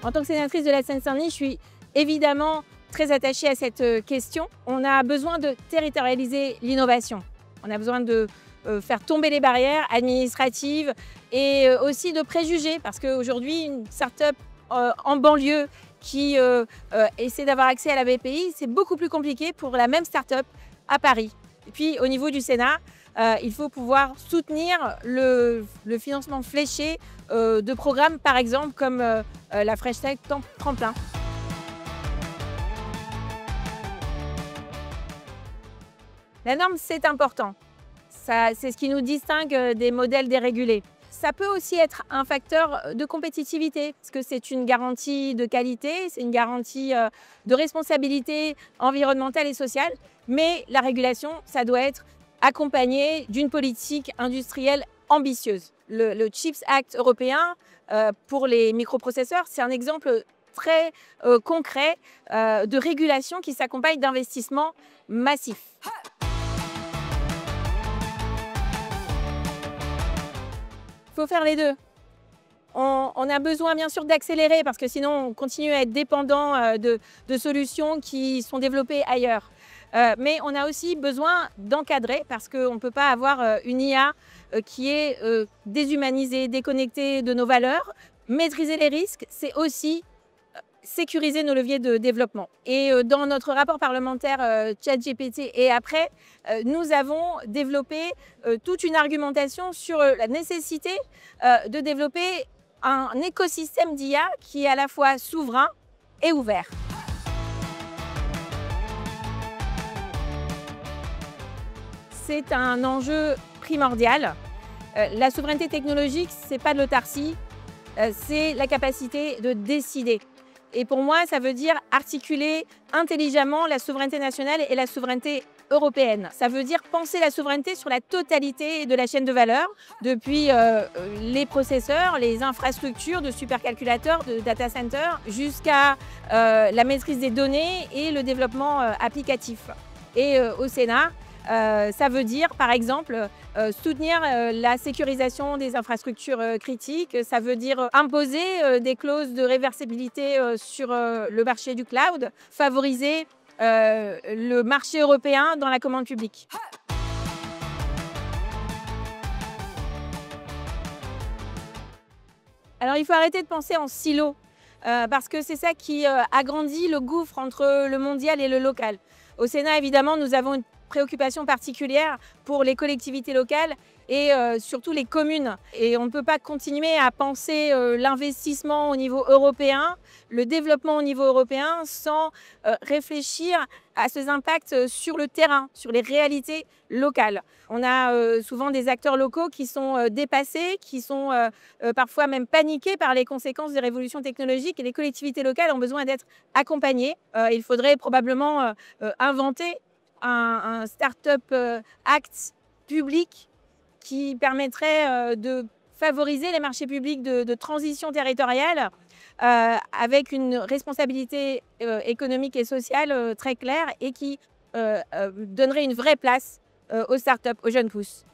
En tant que sénatrice de la Seine-Saint-Denis, je suis évidemment très attachée à cette question. On a besoin de territorialiser l'innovation. On a besoin de faire tomber les barrières administratives et aussi de préjugés, parce qu'aujourd'hui, une start-up en banlieue qui essaie d'avoir accès à la BPI, c'est beaucoup plus compliqué pour la même start-up à Paris. Et puis, au niveau du Sénat, il faut pouvoir soutenir le financement fléché de programmes, par exemple, comme la Fresh Tech Tremplin. La norme, c'est important. C'est ce qui nous distingue des modèles dérégulés. Ça peut aussi être un facteur de compétitivité, parce que c'est une garantie de qualité, c'est une garantie de responsabilité environnementale et sociale, mais la régulation, ça doit être accompagné d'une politique industrielle ambitieuse. Le CHIPS Act européen pour les microprocesseurs, c'est un exemple très concret de régulation qui s'accompagne d'investissements massifs. Il faut faire les deux. On a besoin bien sûr d'accélérer parce que sinon on continue à être dépendant de solutions qui sont développées ailleurs. Mais on a aussi besoin d'encadrer parce qu'on ne peut pas avoir une IA qui est déshumanisée, déconnectée de nos valeurs. Maîtriser les risques, c'est aussi sécuriser nos leviers de développement. Et dans notre rapport parlementaire ChatGPT et après, nous avons développé toute une argumentation sur la nécessité de développer un écosystème d'IA qui est à la fois souverain et ouvert. C'est un enjeu primordial. La souveraineté technologique, ce n'est pas de l'autarcie, c'est la capacité de décider. Et pour moi, ça veut dire articuler intelligemment la souveraineté nationale et la souveraineté européenne. Ça veut dire penser la souveraineté sur la totalité de la chaîne de valeur, depuis les processeurs, les infrastructures de supercalculateurs, de data centers, jusqu'à la maîtrise des données et le développement applicatif. Et au Sénat, ça veut dire, par exemple, soutenir la sécurisation des infrastructures critiques. Ça veut dire imposer des clauses de réversibilité sur le marché du cloud, favoriser le marché européen dans la commande publique. Alors, il faut arrêter de penser en silos, parce que c'est ça qui agrandit le gouffre entre le mondial et le local. Au Sénat, évidemment, nous avons une préoccupation particulière pour les collectivités locales et surtout les communes. Et on ne peut pas continuer à penser l'investissement au niveau européen, le développement au niveau européen, sans réfléchir à ces impacts sur le terrain, sur les réalités locales. On a souvent des acteurs locaux qui sont dépassés, qui sont parfois même paniqués par les conséquences des révolutions technologiques, et les collectivités locales ont besoin d'être accompagnées. Il faudrait probablement inventer un Start-up Act public qui permettrait de favoriser les marchés publics de transition territoriale avec une responsabilité économique et sociale très claire et qui donnerait une vraie place aux start-up, aux jeunes pousses.